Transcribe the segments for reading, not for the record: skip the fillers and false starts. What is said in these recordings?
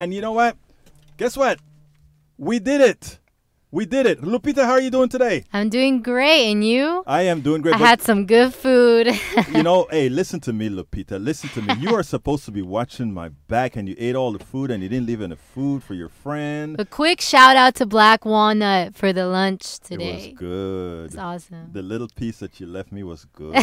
And you know what? Guess what? We did it. We did it. Lupita, how are you doing today? I'm doing great. And you? I am doing great. I had some good food. Hey, listen to me, Lupita. Listen to me. You are supposed to be watching my back, and you ate all the food, and you didn't leave any food for your friend. A quick shout out to Black Walnut for the lunch today. It was good. It's awesome. The little piece that you left me was good.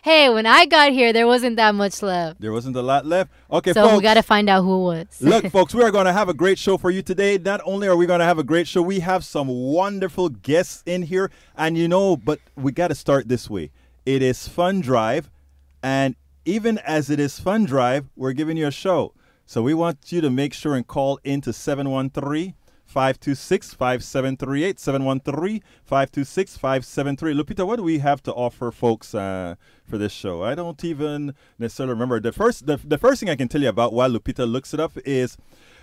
Hey, when I got here, there wasn't that much left. There wasn't a lot left? Okay, so folks. we got to find out who it was. Look, folks, we are going to have a great show for you today. Not only are we going to have a great show, we have some wonderful guests in here. And but we got to start this way. It is Fun Drive. And even as it is Fun Drive, we're giving you a show. So we want you to make sure and call into 713-526-5738, 713-526-5738. Lupita, what do we have to offer folks for this show? I don't even necessarily remember. The first thing I can tell you about while Lupita looks it up is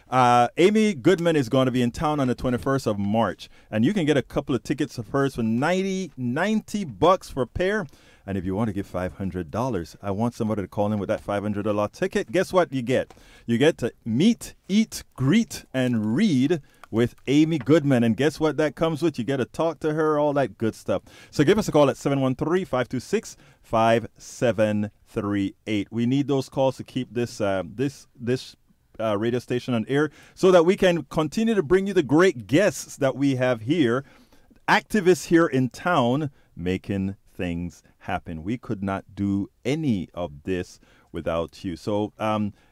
Amy Goodman is going to be in town on the 21st of March. And you can get a couple of tickets of hers for $90 for a pair. And if you want to give $500, I want somebody to call in with that $500 ticket. Guess what you get? You get to meet, eat, greet, and read with Amy Goodman. And guess what that comes with? You get to talk to her, all that good stuff. So give us a call at 713-526-5738. We need those calls to keep this radio station on air so that we can continue to bring you the great guests that we have here, activists here in town making things happen. We could not do any of this without you. So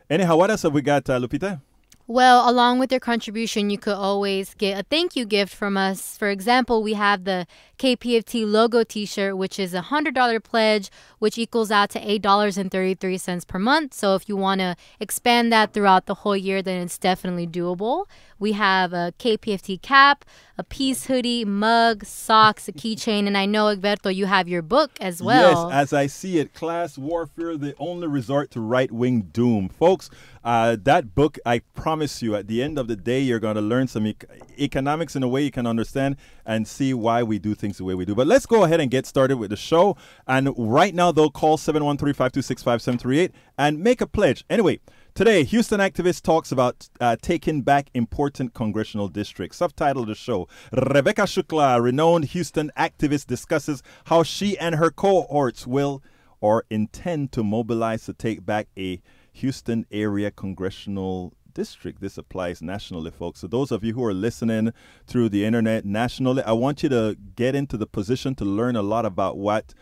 anyhow, what else have we got, Lupita? Well, along with your contribution, you could always get a thank you gift from us. For example, we have the KPFT logo t-shirt, which is a $100 pledge, which equals out to $8.33 per month. So if you want to expand that throughout the whole year, then it's definitely doable. We have a KPFT cap, a peace hoodie, mug, socks, a keychain, and I know, Egberto, you have your book as well. Yes, as I see it, Class Warfare, the Only Resort to Right-Wing Doom. Folks, that book, I promise you, at the end of the day, you're going to learn some economics in a way you can understand and see why we do things the way we do. But let's go ahead and get started with the show. And right now, they'll call 713-526-5738 and make a pledge. Anyway, today, Houston activist talks about taking back important congressional districts. Subtitle of the show, Rebecca Shukla, renowned Houston activist, discusses how she and her cohorts will or intend to mobilize to take back a Houston area congressional district. This applies nationally, folks. So those of you who are listening through the internet nationally, I want you to get into the position to learn a lot about what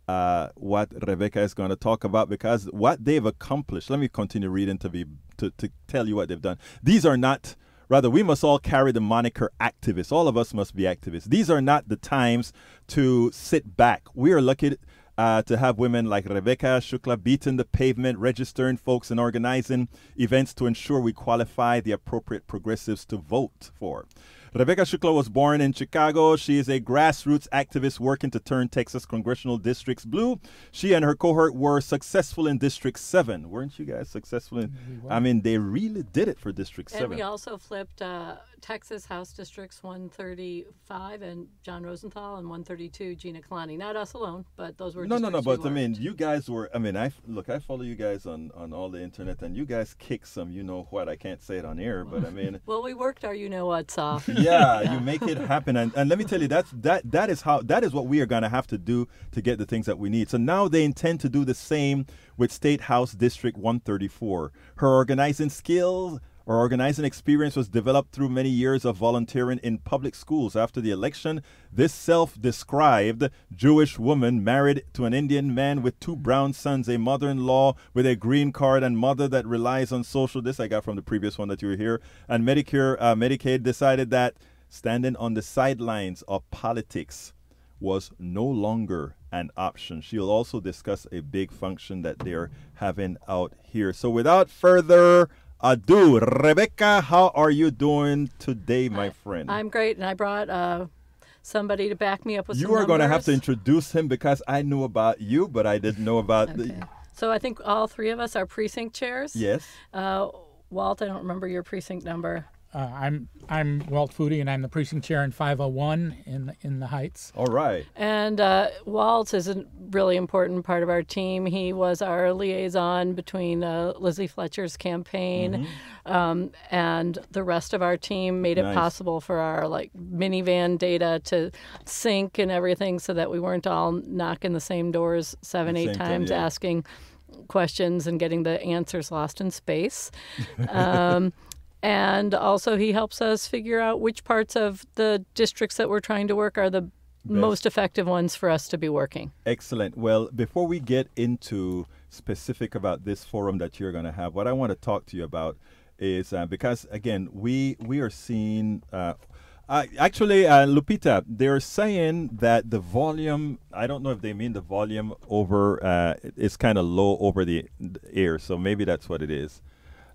Rebecca is going to talk about, because what they've accomplished. Let me continue reading to tell you what they've done. These are not, rather, we must all carry the moniker activists. All of us must be activists. These are not the times to sit back. We are lucky to have women like Rebecca Shukla beating the pavement, registering folks and organizing events to ensure we qualify the appropriate progressives to vote for. Rebecca Shukla was born in Chicago. She is a grassroots activist working to turn Texas congressional districts blue. She and her cohort were successful in District 7. Weren't you guys successful in? I mean, they really did it for District 7. And we also flipped Texas House Districts 135 and John Rosenthal and 132 Gina Kalani. Not us alone, but those were No, but I mean, you guys were, I follow you guys on all the internet, and you guys kick some, you know what, I can't say it on air, but I mean. Well, we worked our you-know-what's off. Yeah, you make it happen. And let me tell you, that is what we are going to have to do to get the things that we need. So now they intend to do the same with State House District 134. Her organizing skills or organizing experience was developed through many years of volunteering in public schools. After the election, this self-described Jewish woman married to an Indian man with 2 brown sons, a mother-in-law with a green card and mother that relies on social, this I got from the previous one that you were here, and Medicaid decided that standing on the sidelines of politics was no longer an option. She'll also discuss a big function that they're having out here. So without further ado, Rebecca, how are you doing today, my friend? I'm great, and I brought somebody to back me up with some numbers. You are going to have to numbers. introduce him, because I knew about you, but I didn't know about So I think all 3 of us are precinct chairs. Yes. Walt, I don't remember your precinct number. I'm Walt Foodie, and I'm the precinct chair in 501 in the Heights. All right. And Walt is a really important part of our team. He was our liaison between Lizzie Fletcher's campaign and the rest of our team. Made it possible for our minivan data to sync and everything, so that we weren't all knocking the same doors 7-8 times asking questions and getting the answers lost in space. And also he helps us figure out which parts of the districts that we're trying to work are the most effective ones for us to be working. Excellent. Well, before we get into specific about this forum that you're going to have, what I want to talk to you about is because, again, we are seeing actually, Lupita, they're saying that the volume, I don't know if they mean the volume over, is kind of low over the air, so maybe that's what it is.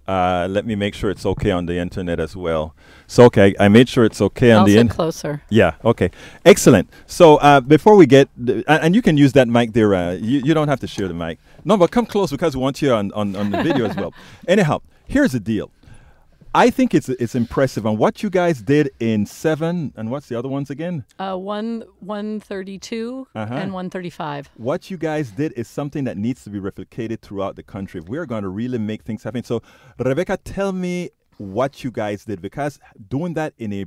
Let me make sure it's okay on the internet as well. So, okay, I made sure it's okay on the internet. Closer. Yeah, okay. Excellent. So, before we get, and you can use that mic there. You don't have to share the mic. No, but come close because we want you on the video as well. Anyhow, here's the deal. I think it's impressive on what you guys did in 7, and what's the other ones again? 132 and 135. What you guys did is something that needs to be replicated throughout the country. We're going to really make things happen. So, Rebecca, tell me what you guys did, because doing that in a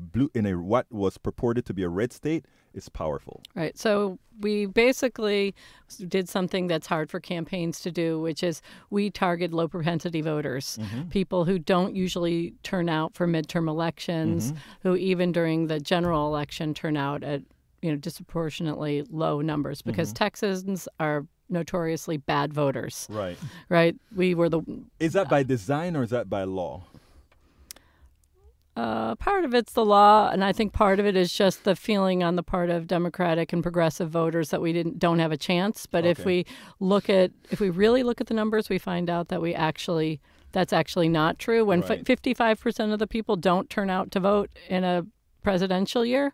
what was purported to be a red state is powerful. Right. So we basically did something that's hard for campaigns to do, which is we target low propensity voters, people who don't usually turn out for midterm elections, who even during the general election turn out at disproportionately low numbers, because Texans are notoriously bad voters. Right. Right. We were the. Is that by design or is that by law? Part of it's the law, and I think part of it is just the feeling on the part of Democratic and progressive voters that we don't have a chance. But if we really look at the numbers, we find out that that's actually not true. When 55% of the people don't turn out to vote in a presidential year,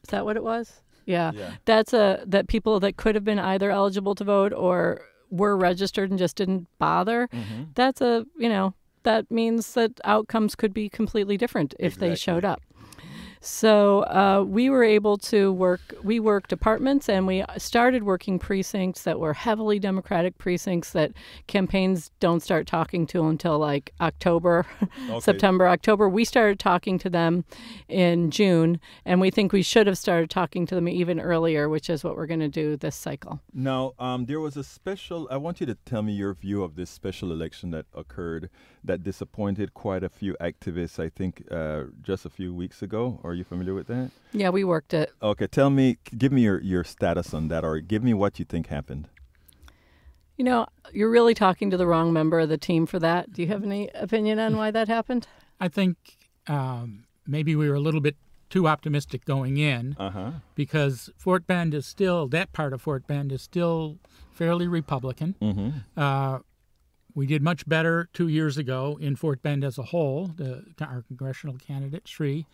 is that what it was? Yeah. That's that people that could have been either eligible to vote or were registered and just didn't bother. That's that means that outcomes could be completely different if they showed up. So we were able to work departments, and we started working precincts that were heavily Democratic precincts that campaigns don't start talking to until like October, September, October. We started talking to them in June, and we think we should have started talking to them even earlier, which is what we're going to do this cycle. Now, there was a special, I want you to tell me your view of this special election that occurred that disappointed quite a few activists, I think, just a few weeks ago. Are you familiar with that? Yeah, we worked it. Okay, give me your status on that, or give me what you think happened. You're really talking to the wrong member of the team for that. Do you have any opinion on why that happened? I think maybe we were a little bit too optimistic going in because Fort Bend is still, that part of Fort Bend is still fairly Republican. We did much better 2 years ago in Fort Bend as a whole. Our congressional candidate, Sri,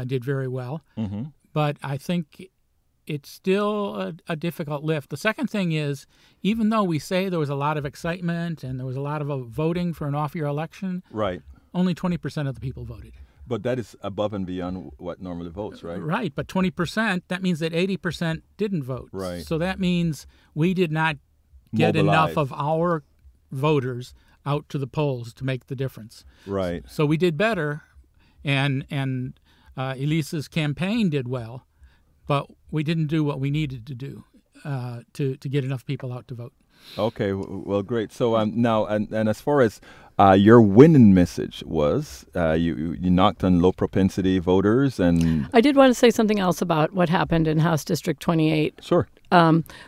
did very well. But I think it's still a difficult lift. The second thing is, even though we say there was a lot of excitement and there was a lot of voting for an off-year election, only 20% of the people voted. But that is above and beyond what normally votes, right? Right, but 20%, that means that 80% didn't vote. Right. So that means we did not get enough of our voters out to the polls to make the difference. Right. So we did better, and Elisa's campaign did well, but we didn't do what we needed to do to get enough people out to vote. Okay, well, great. So now, and as far as your winning message was, you knocked on low propensity voters, and I did want to say something else about what happened in House District 28. Sure.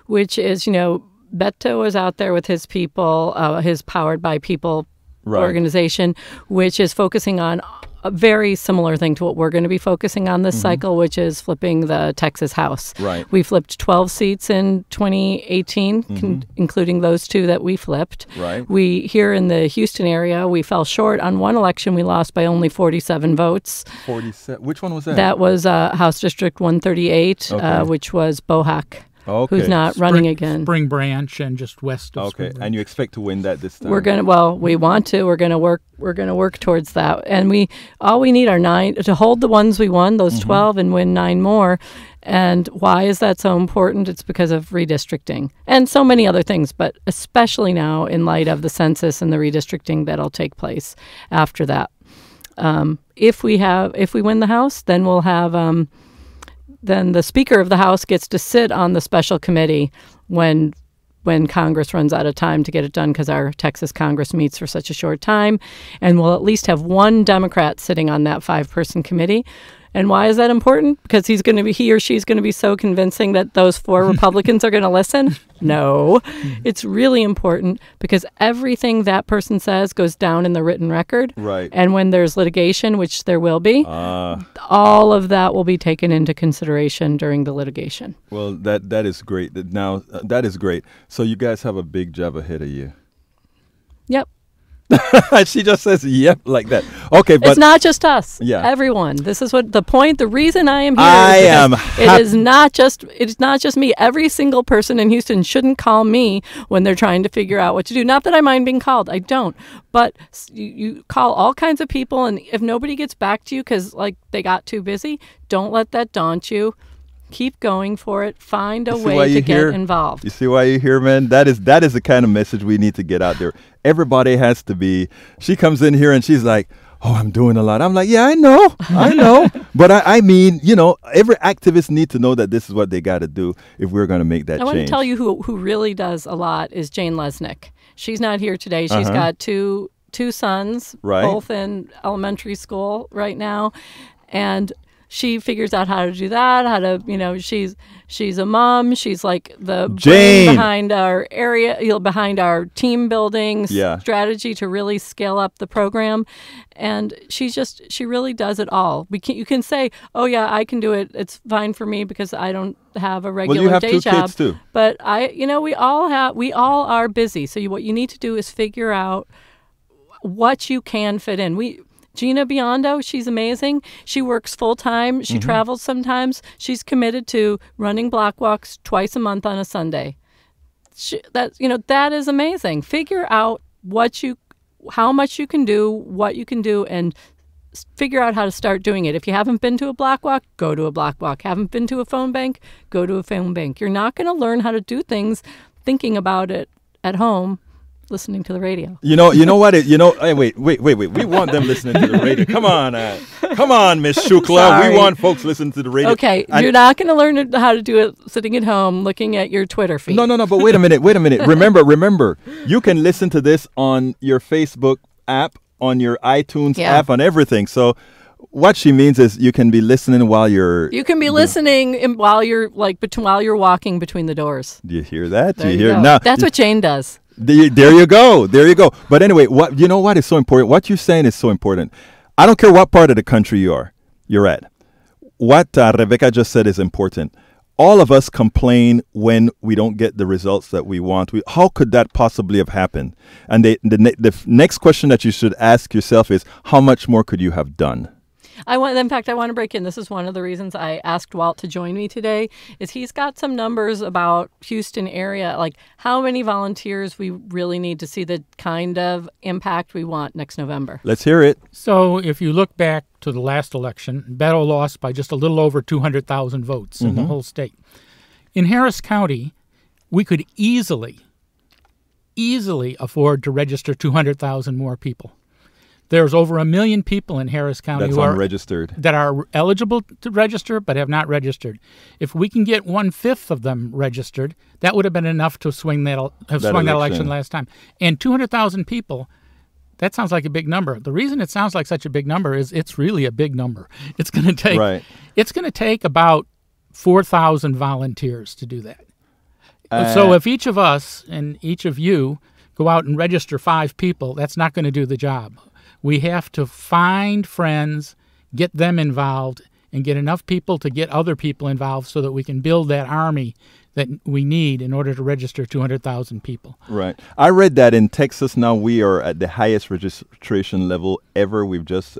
Which is, Beto was out there with his people, his Powered by People organization, which is focusing on a very similar thing to what we're going to be focusing on this cycle, which is flipping the Texas House. Right. We flipped 12 seats in 2018, including those 2 that we flipped. Right. We, here in the Houston area, we fell short on one election. We lost by only 47 votes. 47. Which one was that? That was House District 138, which was Bohack. who's not running again. Spring Branch and just west of Spring Okay, Branch. and you expect to win that this time? We want to. We're gonna work towards that. And all we need are 9 to hold the ones we won, those 12, and win 9 more. And why is that so important? It's because of redistricting and so many other things, but especially now in light of the census and the redistricting that'll take place after that. If we win the House, then we'll have then the Speaker of the House gets to sit on the special committee when Congress runs out of time to get it done, because our Texas Congress meets for such a short time, and we'll at least have one Democrat sitting on that 5-person committee. And why is that important? Because he or she's going to be so convincing that those 4 Republicans are going to listen? No. It's really important because everything that person says goes down in the written record. Right. And when there's litigation, which there will be, all of that will be taken into consideration during the litigation. Well, that is great. Now, that is great. So you guys have a big job ahead of you. Yep. She just says yep like that. Okay, but it's not just us. Yeah. Everyone. This is what the point. The reason I am here it is not just me. Every single person in Houston shouldn't call me when they're trying to figure out what to do. Not that I mind being called. I don't. But you call all kinds of people, and if nobody gets back to you because they got too busy, don't let that daunt you. Keep going for it. Find a way to get involved. You see why you're here, man? That is the kind of message we need to get out there. Everybody has to be. She comes in here and she's like, oh, I'm doing a lot. I'm like, yeah, I know. But I mean, every activist needs to know that this is what they got to do if we're going to make that change. I want to tell you who really does a lot is Jane Lesnick. She's not here today. She's got two sons, both in elementary school right now. And she figures out how to do that, she's a mom. She's like the brain behind our area, behind our team building strategy to really scale up the program. And she really does it all. You can say, oh yeah, I can do it. It's fine for me because I don't have a regular day job. Kids too. But we all are busy. So what you need to do is figure out what you can fit in. Gina Biondo, she's amazing. She works full-time. She travels sometimes. She's committed to running block walks twice a month on a Sunday. That is amazing. Figure out how much you can do, what you can do, and figure out how to start doing it. If you haven't been to a block walk, go to a block walk. Haven't been to a phone bank, go to a phone bank. You're not going to learn how to do things thinking about it at home, listening to the radio. You know what? Hey, wait. We want them listening to the radio. Come on, Miss Shukla. We want folks listening to the radio. Okay, you're not going to learn how to do it sitting at home looking at your Twitter feed. No. But wait a minute. Remember. You can listen to this on your Facebook app, on your iTunes app, on everything. So what she means is you can be listening while you're. You can be listening while you're while you're walking between the doors. Do you hear that? Do you hear now? That's what Jane does. There you go. But anyway, what is so important? What you're saying is so important. I don't care what part of the country you're at. What Rebecca just said is important. All of us complain when we don't get the results that we want. How could that possibly have happened? And the next question that you should ask yourself is, how much more could you have done? I want to break in. This is one of the reasons I asked Walt to join me today, is he's got some numbers about Houston area, like how many volunteers we really need to see the kind of impact we want next November. Let's hear it. So if you look back to the last election, Beto lost by just a little over 200,000 votes in the whole state. In Harris County, we could easily afford to register 200,000 more people. There's over 1 million people in Harris County who are unregistered, that are eligible to register but have not registered. If we can get 1/5 of them registered, that would have been enough to swung that election last time. And 200,000 people, that sounds like a big number. The reason it sounds like such a big number is it's really a big number. It's going to take about 4,000 volunteers to do that. So if each of us and each of you go out and register 5 people, that's not going to do the job. We have to find friends, get them involved, and get enough people to get other people involved so that we can build that army that we need in order to register 200,000 people. Right. I read that in Texas now we are at the highest registration level ever. We've just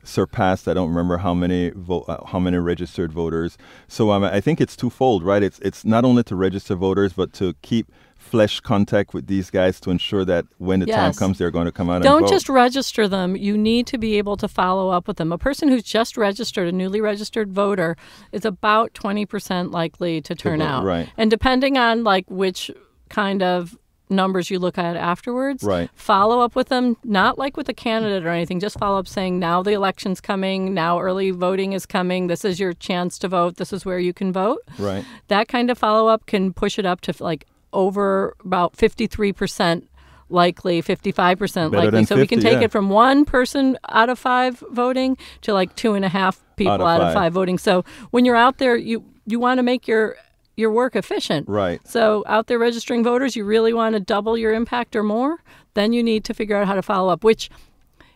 surpassed, I don't remember how many registered voters. So I think it's twofold, right? It's not only to register voters, but to keep flesh contact with these guys to ensure that when the time comes, they're going to come out and vote. Don't just register them. You need to be able to follow up with them. A person who's just registered, a newly registered voter, is about 20% likely to turn out. Right. And depending on like which kind of numbers you look at afterwards, follow up with them, not like with a candidate or anything, just follow up saying, now the election's coming, now early voting is coming, this is your chance to vote, this is where you can vote. Right. That kind of follow-up can push it up to like over about 53% likely, 55% likely. So 50, we can take it from 1 person out of 5 voting to like 2.5 people out of 5 voting. So when you're out there, you want to make your work efficient. Right. So out there registering voters, you really want to double your impact or more, then you need to figure out how to follow up, which,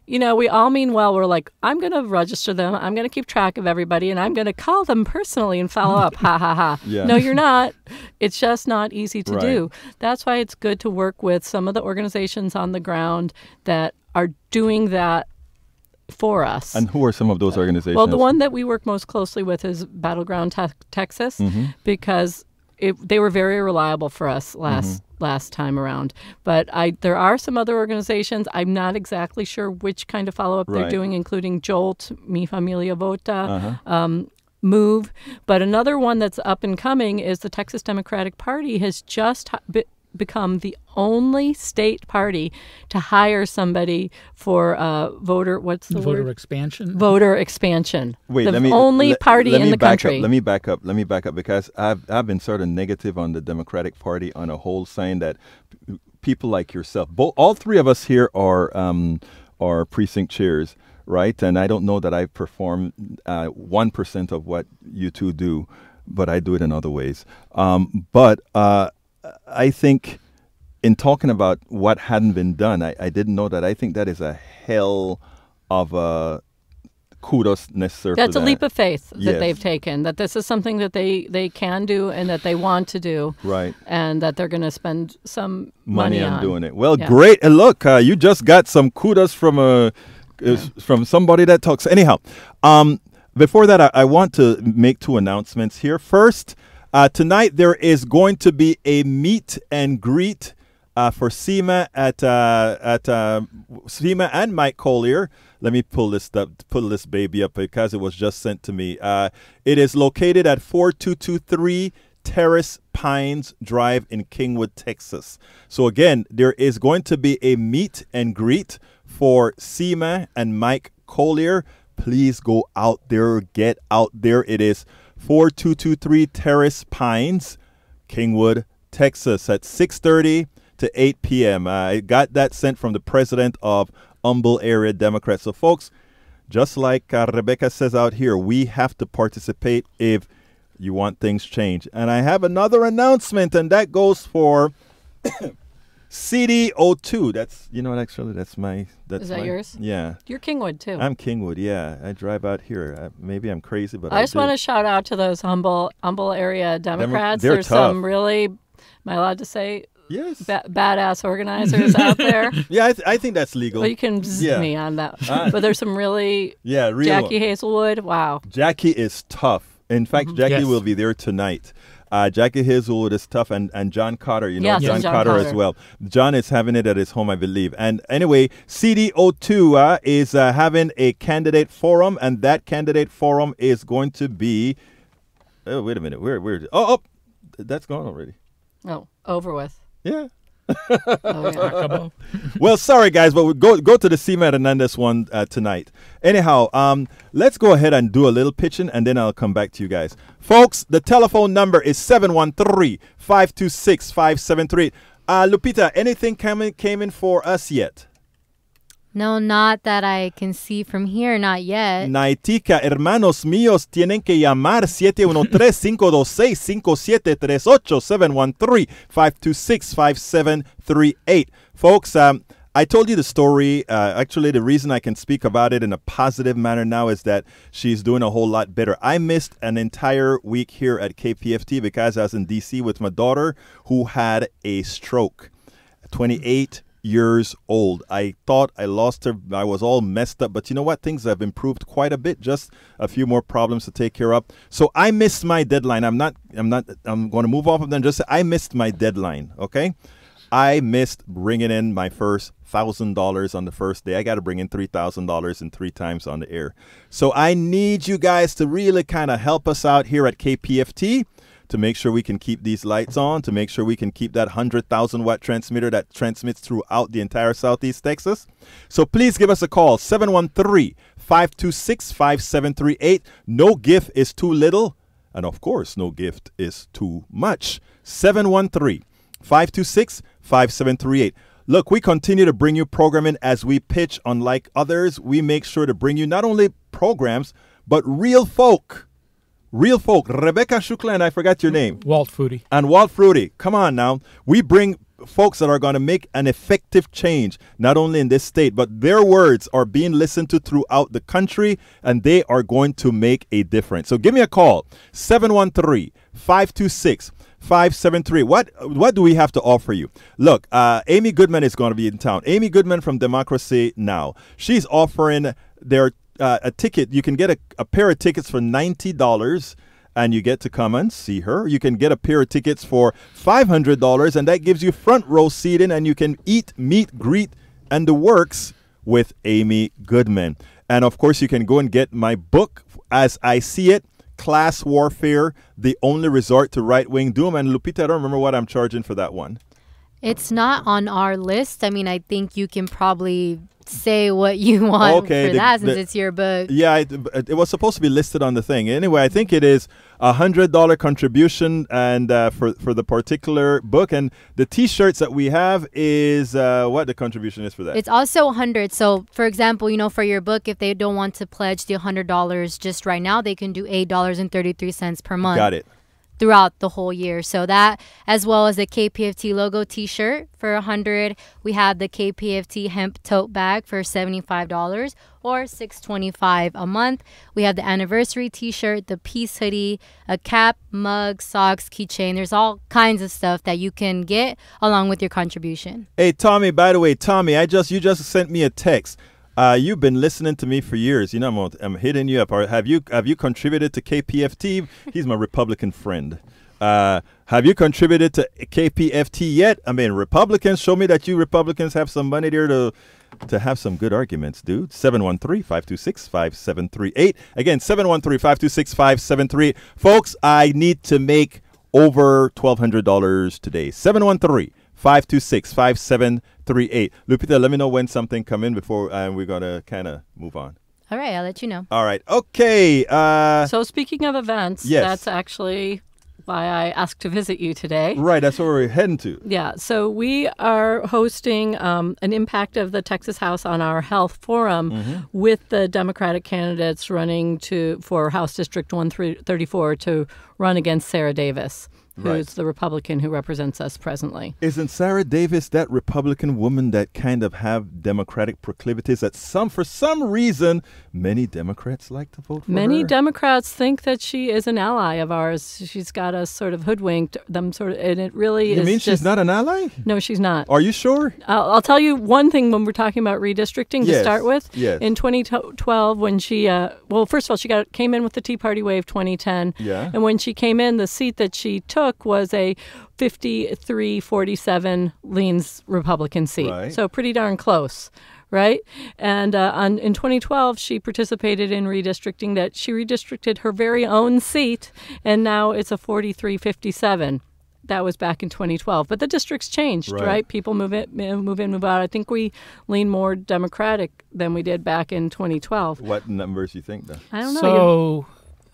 you know, we all mean well. We're like, I'm going to register them. I'm going to keep track of everybody, and I'm going to call them personally and follow up. Ha, ha, ha. Yeah. No, you're not. It's just not easy to do. That's why it's good to work with some of the organizations on the ground that are doing that for us. And who are some of those organizations? Well, the one that we work most closely with is Battleground Texas, because they were very reliable for us last time around. But there are some other organizations. I'm not exactly sure which kind of follow-up they're doing, including JOLT, Mi Familia Vota, MOVE. But another one that's up and coming is the Texas Democratic Party has just become the only state party to hire somebody for voter expansion. Voter expansion. Wait, the only party in the country. Let me back up because I've been sort of negative on the Democratic Party on a whole, saying that people like yourself, all 3 of us here are precinct chairs, right? And I don't know that I perform 1% of what you two do, but I do it in other ways. But I think in talking about what hadn't been done, I didn't know that. I think that is a hell of a kudos necessary. That's for a that. Leap of faith that they've taken, that this is something that they can do and that they want to do. Right. And that they're going to spend some money on doing it. Well, great. And look, you just got some kudos from somebody that talks. Anyhow, before that, I want to make 2 announcements here. First, tonight there is going to be a meet and greet for SEMA at SEMA and Mike Collier. Let me pull this baby up because it was just sent to me. It is located at 4223 Terrace Pines Drive in Kingwood, Texas. So again, there is going to be a meet and greet for SEMA and Mike Collier. Please go out there, get out there. It is 4223 Terrace Pines, Kingwood, Texas at 6:30 to 8 p.m. I got that sent from the president of Humble Area Democrats. So folks, just like Rebecca says out here, we have to participate if you want things changed. And I have another announcement, and that goes for CD02. That's, actually, that's my... Is that yours? Yeah. You're Kingwood, too. I'm Kingwood, yeah. I drive out here. Maybe I'm crazy, but I just want to shout out to those humble area Democrats. There's tough. Some really, am I allowed to say, yes, badass organizers out there? Yeah, I think that's legal. Well, you can me on that. But there's some really... Yeah, real Jackie Hazelwood, wow. Jackie is tough. In fact, Jackie will be there tonight. Jackie Hazelwood is tough, and John Carter, John Carter as well. John is having it at his home, I believe. And anyway, CD02 is having a candidate forum, and that candidate forum is going to be... Oh, wait a minute. Where? Oh, that's gone already. Oh, over with. Yeah. Oh, yeah. Well, sorry guys, but we go to the SEMA Hernandez one tonight. Anyhow, let's go ahead and do a little pitching, and then I'll come back to you guys. Folks, the telephone number is 713-526-5738. Lupita, anything came in for us yet? No, not that I can see from here, not yet. Naitica, hermanos míos, tienen que llamar 713-526-5738. Folks, I told you the story. Actually, the reason I can speak about it in a positive manner now is that she's doing a whole lot better. I missed an entire week here at KPFT because I was in D.C. with my daughter who had a stroke, 28 years old. I thought I lost her. I was all messed up. But you know what? Things have improved quite a bit. Just a few more problems to take care of. So I missed my deadline. I'm going to move off of them. Just say I missed my deadline. Okay. I missed bringing in my first $1,000 on the first day. I got to bring in $3,000 in 3 times on the air. So I need you guys to really kind of help us out here at KPFT to make sure we can keep these lights on, to make sure we can keep that 100,000 watt transmitter that transmits throughout the entire Southeast Texas. So please give us a call, 713-526-5738. No gift is too little, and of course, no gift is too much. 713-526-5738. Look, we continue to bring you programming as we pitch. Unlike others, we make sure to bring you not only programs, but real folk. Real folk. Rebecca Shukla, and I forgot your name. Walt Fruity. And Walt Fruity. Come on now. We bring folks that are going to make an effective change, not only in this state, but their words are being listened to throughout the country, and they are going to make a difference. So give me a call, 713-526-5738. What do we have to offer you? Look, Amy Goodman is going to be in town. Amy Goodman from Democracy Now! She's offering their a ticket. You can get a pair of tickets for $90 and you get to come and see her. You can get a pair of tickets for $500 and that gives you front row seating and you can eat, meet, greet, and the works with Amy Goodman. And of course, you can go and get my book, As I See It, Class Warfare, The Only Resort to Right-Wing Doom. And Lupita, I don't remember what I'm charging for that one. It's not on our list. I mean, I think you can probably say what you want for that since it's your book. Yeah, it was supposed to be listed on the thing. Anyway, I think it is $100 contribution and for the particular book. And the T-shirts that we have is what the contribution is for that? It's also $100. So, for example, you know, for your book, if they don't want to pledge the $100 just right now, they can do $8.33 per month. Got it. Throughout the whole year. So that, as well as the KPFT logo t-shirt for $100. We have the KPFT hemp tote bag for $75 or $625 a month. We have the anniversary t-shirt, the peace hoodie, a cap, mug, socks, keychain. There's all kinds of stuff that you can get along with your contribution. Hey, Tommy, by the way, Tommy, you just sent me a text. You've been listening to me for years. You know, I'm hitting you up. Have you contributed to KPFT? He's my Republican friend. Have you contributed to KPFT yet? I mean, Republicans, show me that you Republicans have some money there to have some good arguments, dude. 713-526-5738. Again, 713-526-5738. Folks, I need to make over $1,200 today. 713-526-5738. Lupita, let me know when something come in before we're going to kind of move on. All right, I'll let you know. All right. Okay. So speaking of events, yes. That's actually why I asked to visit you today. Right. That's where we're heading to. Yeah. So we are hosting an impact of the Texas House on our health forum with the Democratic candidates running for House District 134 to run against Sarah Davis, who's the Republican who represents us presently. Isn't Sarah Davis that Republican woman that kind of have Democratic proclivities that for some reason, many Democrats like to vote for Many her? Democrats think that she is an ally of ours. She's got us sort of hoodwinked them and it really is. You mean she's not an ally? No, she's not. Are you sure? I'll tell you one thing when we're talking about redistricting to start with. Yes. In 2012, when she, first of all, she came in with the Tea Party wave 2010. Yeah. And when she came in, the seat that she took was a 53-47 leans Republican seat. Right. So pretty darn close, right? And in 2012, she participated in redistricting that she redistricted her very own seat, and now it's a 43-57. That was back in 2012. But the district's changed, right? People move in, move out. I think we lean more Democratic than we did back in 2012. What numbers do you think, though? I don't know.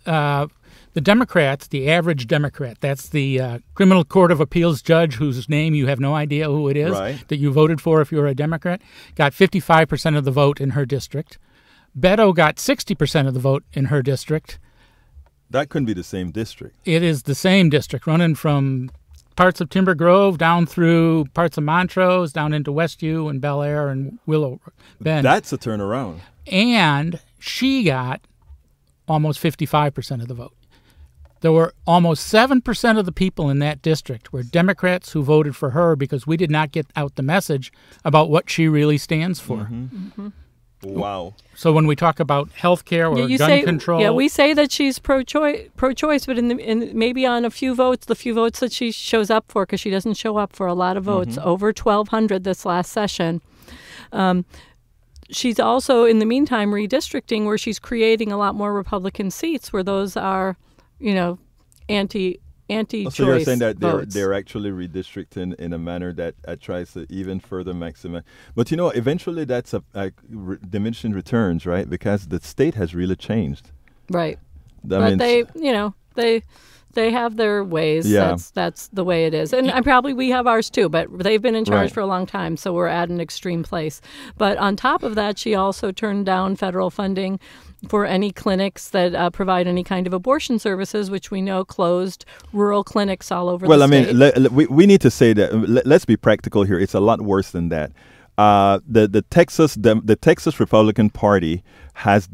So the Democrats, the average Democrat, that's the criminal court of appeals judge whose name you have no idea who it is, that you voted for if you're a Democrat, got 55% of the vote in her district. Beto got 60% of the vote in her district. That couldn't be the same district. It is the same district, running from parts of Timber Grove down through parts of Montrose, down into Westview and Bel Air and Willow Bend. That's a turnaround. And she got almost 55% of the vote. There were almost 7% of the people in that district were Democrats who voted for her because we did not get out the message about what she really stands for. Wow. So when we talk about health care or gun control... Yeah, we say that she's pro-choice, but in maybe on a few votes, the few votes that she shows up for, because she doesn't show up for a lot of votes, over 1,200 this last session. She's also, in the meantime, redistricting where she's creating a lot more Republican seats where those are, anti-choice So you're saying that votes. they're actually redistricting in a manner that tries to even further maximize. But eventually that's diminishing returns, right? Because the state has really changed. Right. But they have their ways. Yeah. That's the way it is. And probably we have ours too, but they've been in charge for a long time, so we're at an extreme place. But on top of that, she also turned down federal funding for any clinics that provide any kind of abortion services, which we know closed rural clinics all over the state. We need to say that, let's be practical here. It's a lot worse than that. The Texas Republican Party has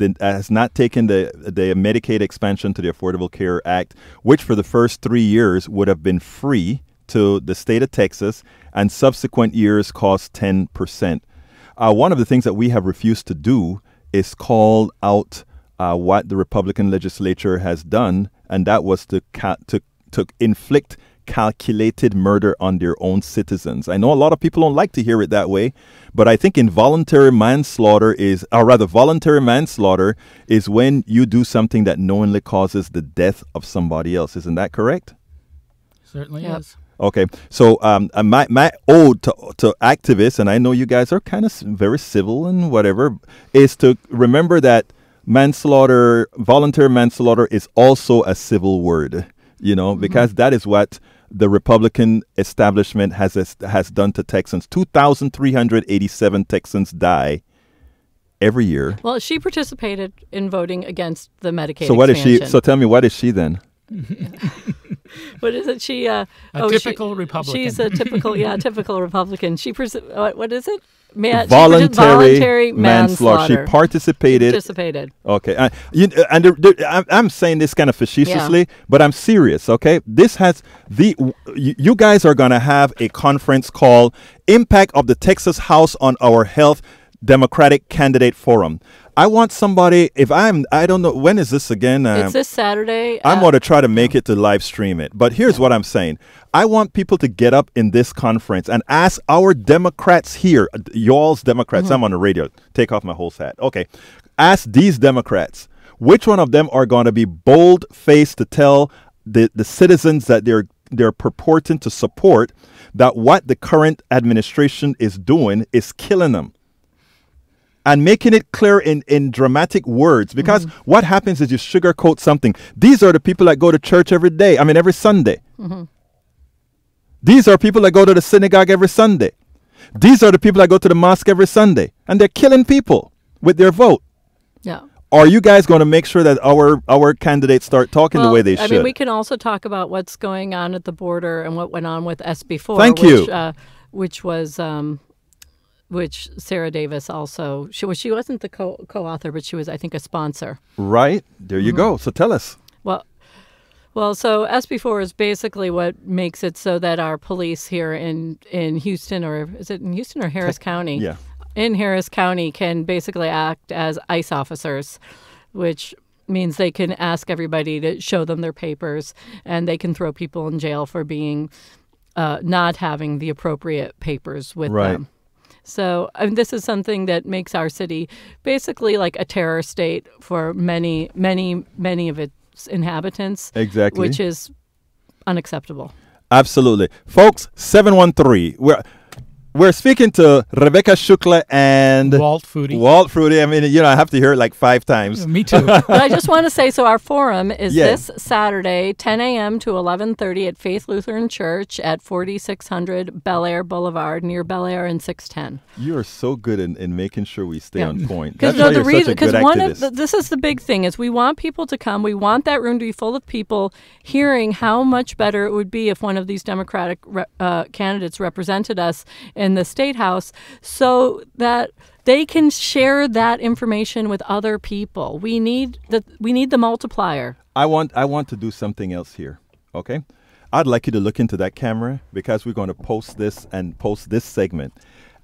not taken the Medicaid expansion to the Affordable Care Act, which for the first 3 years would have been free to the state of Texas, and subsequent years cost 10%. One of the things that we have refused to do is call out what the Republican legislature has done, and that was to inflict calculated murder on their own citizens. I know a lot of people don't like to hear it that way, but I think voluntary manslaughter is when you do something that knowingly causes the death of somebody else. Isn't that correct? Certainly is. Okay, so my ode to activists, and I know you guys are kind of very civil and whatever, is to remember that voluntary manslaughter is also a civil word, because that is what the Republican establishment has done to Texans. 2,387 Texans die every year. Well, she participated in voting against the Medicaid So what expansion. is she? So tell me, what is she then? What is it? She a typical Republican. She's a typical Republican. She what is it? Voluntary manslaughter. She participated. Okay, I'm saying this kind of facetiously, but I'm serious. Okay, you guys are gonna have a conference called "Impact of the Texas House on Our Health Democratic Candidate Forum." I want somebody, I don't know, when is this again? It's this Saturday. I'm going to try to make it to live stream it. But here's what I'm saying. I want people to get up in this conference and ask our Democrats here, y'all's Democrats, I'm on the radio, take off my whole hat. Okay. Ask these Democrats, which one of them are going to be bold-faced to tell the citizens that they're purporting to support that what the current administration is doing is killing them. And making it clear in dramatic words, because what happens is you sugarcoat something. These are the people that go to church every Sunday. These are people that go to the synagogue every Sunday. These are the people that go to the mosque every Sunday. And they're killing people with their vote. Yeah. Are you guys going to make sure that our candidates start talking the way they should? I mean, we can also talk about what's going on at the border and what went on with SB4. Thank you. Which Sarah Davis also, she wasn't the co-author, but she was, I think, a sponsor. Right. There you go. So tell us. Well, so SB4 is basically what makes it so that our police here in Houston, or is it in Houston or Harris County? Yeah. In Harris County can basically act as ICE officers, which means they can ask everybody to show them their papers, and they can throw people in jail for being not having the appropriate papers with them. So this is something that makes our city basically like a terror state for many, many, many of its inhabitants. Exactly. Which is unacceptable. Absolutely. Folks, 713. We're speaking to Rebecca Shukla and Walt Foodie. Walt Foodie. I mean, I have to hear it like 5 times. Me too. But I just want to say, so our forum is Yeah. this Saturday, 10 a.m. to 11:30 at Faith Lutheran Church at 4600 Bel Air Boulevard, near Bel Air and 610. You are so good in making sure we stay Yeah. on point. Because That's why you're such a good activist. this is the big thing is we want people to come. We want that room to be full of people hearing how much better it would be if one of these Democratic candidates represented us in the State House, so that they can share that information with other people. We need the multiplier. I want to do something else here. Okay, I'd like you to look into that camera, because we're going to post this segment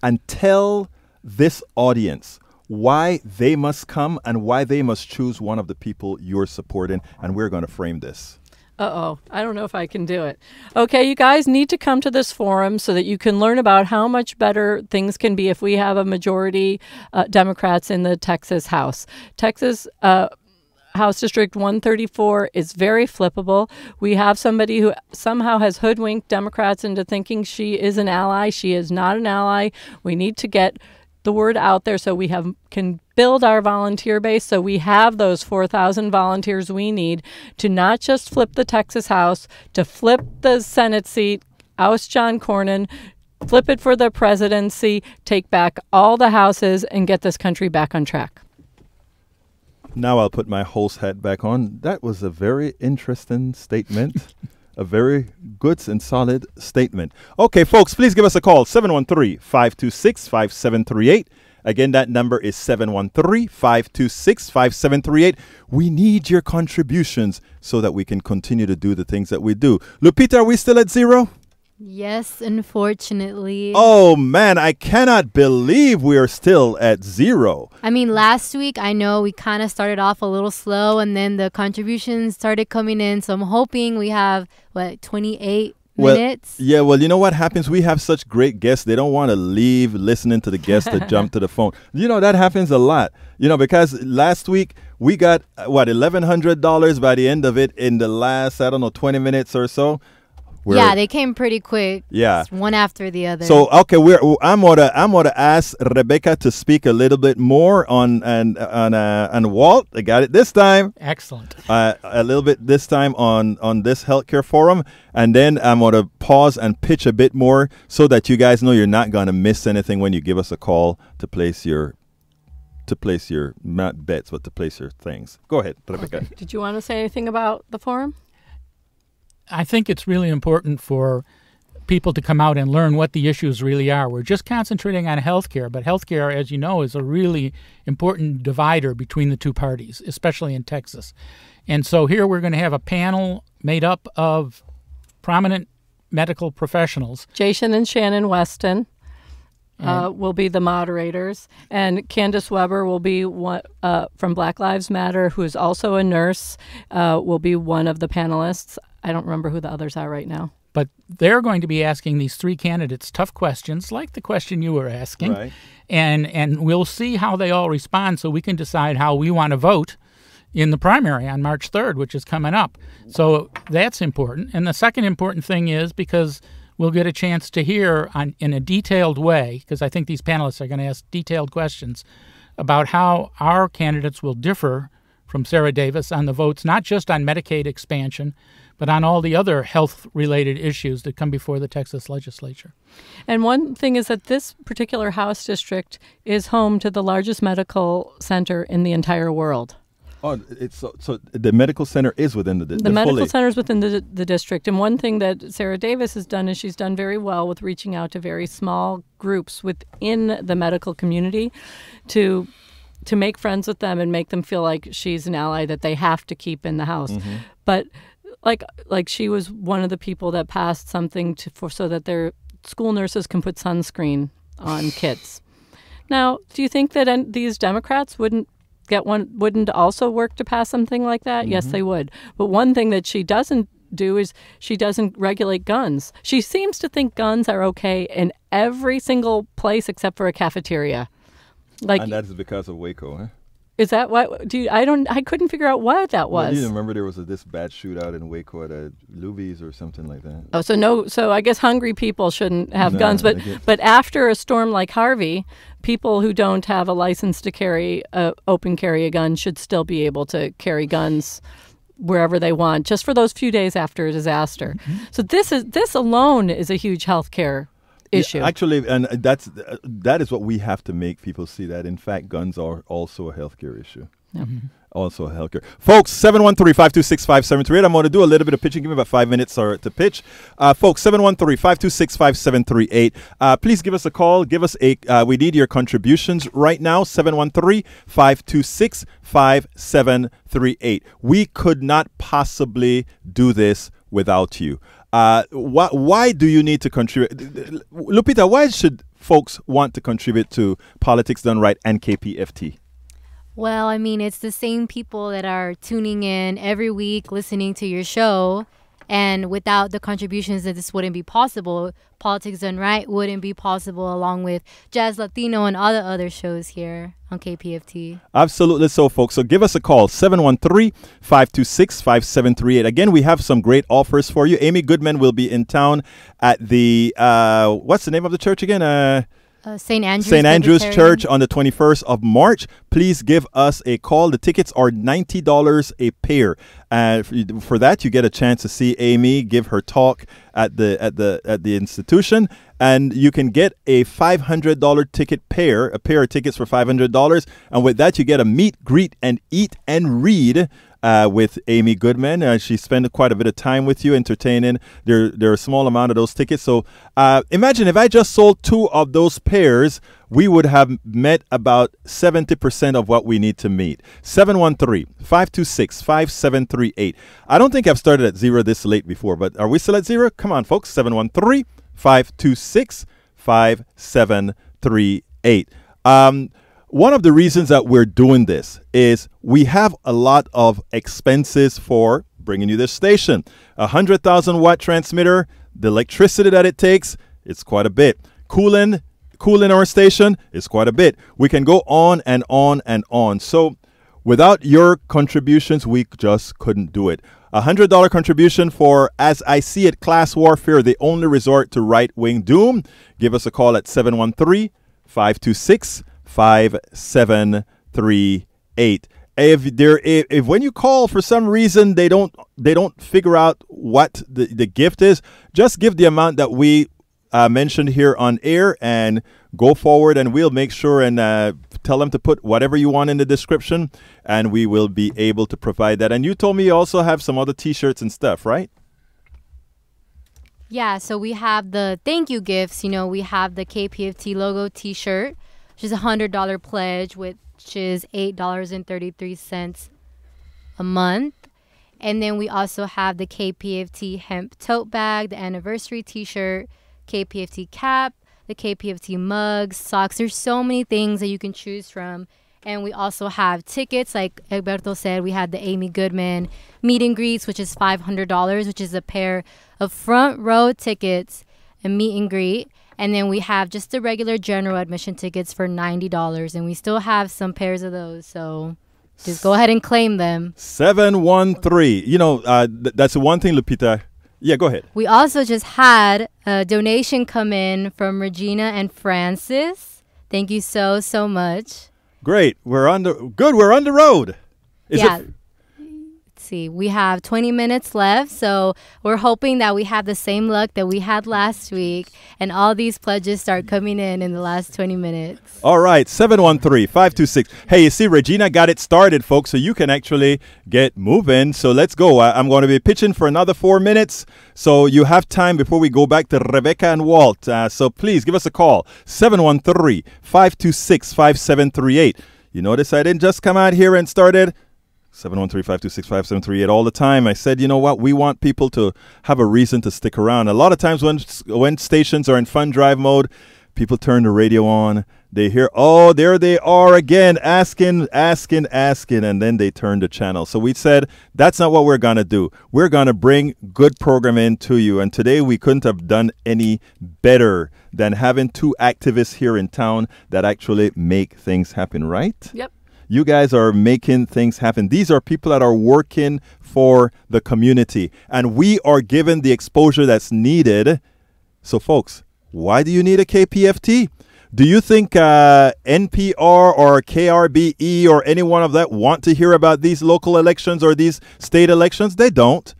and tell this audience why they must come and why they must choose one of the people you're supporting, and we're going to frame this. Uh-oh, I don't know if I can do it. Okay, you guys need to come to this forum so that you can learn about how much better things can be if we have a majority Democrats in the Texas House. Texas House District 134 is very flippable. We have somebody who somehow has hoodwinked Democrats into thinking she is an ally. She is not an ally. We need to get the word out there so we can build our volunteer base, so we have those 4,000 volunteers we need to not just flip the Texas House, to flip the Senate seat, oust John Cornyn, flip it for the presidency, take back all the houses, and get this country back on track. Now I'll put my host hat back on. That was a very interesting statement. A very good and solid statement. Okay, folks, please give us a call, 713-526-5738. Again, that number is 713-526-5738. We need your contributions so that we can continue to do the things that we do. Lupita, are we still at 0? Yes, unfortunately. Oh, man, I cannot believe we are still at 0. I mean, last week, I know we kind of started off a little slow, and then the contributions started coming in. So I'm hoping we have, 28 minutes? Yeah, well, you know what happens? We have such great guests. They don't want to leave listening to the guests to jump to the phone. That happens a lot. Because last week we got, $1,100 by the end of it in the last, 20 minutes or so. Yeah, they came pretty quick. Yeah, one after the other. So okay, I'm gonna ask Rebecca to speak a little bit more on Walt. I got it this time. Excellent. A little bit this time on this healthcare forum, and then I'm gonna pause and pitch a bit more so that you guys know you're not gonna miss anything when you give us a call to place your not bets, but to place your things. Go ahead, Rebecca. Okay. Did you want to say anything about the forum? I think it's really important for people to come out and learn what the issues really are. We're just concentrating on healthcare, but healthcare, as you know, is a really important divider between the two parties, especially in Texas. And so here we're going to have a panel made up of prominent medical professionals. Jason and Shannon Weston will be the moderators, and Candace Weber will be from Black Lives Matter, who is also a nurse, will be one of the panelists. I don't remember who the others are right now. But they're going to be asking these 3 candidates tough questions, like the question you were asking. Right. And we'll see how they all respond so we can decide how we want to vote in the primary on March 3rd, which is coming up. So that's important. And the second important thing is because we'll get a chance to hear in a detailed way, because I think these panelists are going to ask detailed questions about how our candidates will differ from Sarah Davis on the votes, not just on Medicaid expansion, but on all the other health-related issues that come before the Texas legislature. And one thing is that this particular House district is home to the largest medical center in the entire world. Oh, so the medical center is within the medical center is within the district. And one thing that Sarah Davis has done is she's done very well with reaching out to very small groups within the medical community to make friends with them and make them feel like she's an ally that they have to keep in the House. Mm-hmm. But like she was one of the people that passed something so that their school nurses can put sunscreen on kids. Now, do you think that these Democrats wouldn't also work to pass something like that? Mm-hmm. Yes, they would. But one thing that she doesn't do is she doesn't regulate guns. She seems to think guns are okay in every single place except for a cafeteria. And that is because of Waco, huh? Is that what? I couldn't figure out what that was. Well, you remember there was this bad shootout in Waco at Luby's or something like that. Oh, so I guess hungry people shouldn't have guns, but after a storm like Harvey, people who don't have a license to carry open carry a gun should still be able to carry guns wherever they want, just for those few days after a disaster. Mm-hmm. So this alone is a huge healthcare issue. Yeah, actually, and that is what we have to make people see, that in fact guns are also a healthcare issue. Mm-hmm. Also healthcare. Folks, 713-526-5738. I'm going to do a little bit of pitching. Give me about 5 minutes to pitch. Folks, 713-526-5738. Please give us a call. Give us we need your contributions right now. 713-526-5738. We could not possibly do this without you. Why do you need to contribute? Lupita, why should folks want to contribute to Politics Done Right and KPFT? Well, I mean, it's the same people that are tuning in every week, listening to your show. And without the contributions, that this wouldn't be possible. Politics Done Right wouldn't be possible, along with Jazz Latino and all the other shows here on KPFT. Absolutely so, folks. So give us a call, 713-526-5738. Again, we have some great offers for you. Amy Goodman will be in town at the, what's the name of the church again? St. Andrew's Church on the 21st of March. Please give us a call. The tickets are $90 a pair. For that, you get a chance to see Amy give her talk at the institution, and you can get a $500 ticket pair, a pair of tickets for $500. And with that, you get a meet, greet, and eat and read with Amy Goodman. She spent quite a bit of time with you, entertaining. There are a small amount of those tickets. So imagine if I just sold 2 of those pairs, we would have met about 70% of what we need to meet. 713-526-5738. I don't think I've started at 0 this late before, but are we still at 0? Come on, folks. 713-526-5738. One of the reasons that we're doing this is we have a lot of expenses for bringing you this station. 100,000 watt transmitter, the electricity that it takes, it's quite a bit. Cooling our station is quite a bit. We can go on and on and on. So without your contributions, we just couldn't do it. $100 contribution for, as I see it, class warfare, the only resort to right-wing doom. Give us a call at 713-526-5738. If when you call for some reason they don't figure out what the gift is, just give the amount that we mentioned here on air and go forward, and we'll make sure and tell them to put whatever you want in the description, and we will be able to provide that. And you told me you also have some other t-shirts and stuff, right? Yeah, so we have the thank you gifts. We have the KPFT logo t-shirt, which is a $100 pledge, which is $8.33 a month. And then we also have the KPFT hemp tote bag, the anniversary t-shirt, KPFT cap, the KPFT mugs, socks. There's so many things that you can choose from. And we also have tickets. Like Egberto said, we had the Amy Goodman meet and greets, which is $500, which is a pair of front row tickets and meet and greet. And then we have just the regular general admission tickets for $90. And we still have some pairs of those. So just go ahead and claim them. 713. That's the one thing, Lupita. Yeah, go ahead. We also just had a donation come in from Regina and Francis. Thank you so much. Great. We're on the road. Let's see. We have 20 minutes left, so we're hoping that we have the same luck that we had last week, and all these pledges start coming in the last 20 minutes. All right, 713-526. Hey, you see, Regina got it started, folks, so you can actually get moving. So let's go. I'm going to be pitching for another 4 minutes, so you have time before we go back to Rebecca and Walt. So please give us a call, 713-526-5738. You notice I didn't just come out here and started 713-526-5738 all the time. I said, you know what? We want people to have a reason to stick around. A lot of times when stations are in fund drive mode, people turn the radio on. They hear, oh, there they are again, asking, and then they turn the channel. So we said, that's not what we're going to do. We're going to bring good programming to you. And today we couldn't have done any better than having 2 activists here in town that actually make things happen, right? Yep. You guys are making things happen. These are people that are working for the community, and we are given the exposure that's needed. So, folks, why do you need a KPFT? Do you think NPR or KRBE or any one of that want to hear about these local elections or these state elections? They don't.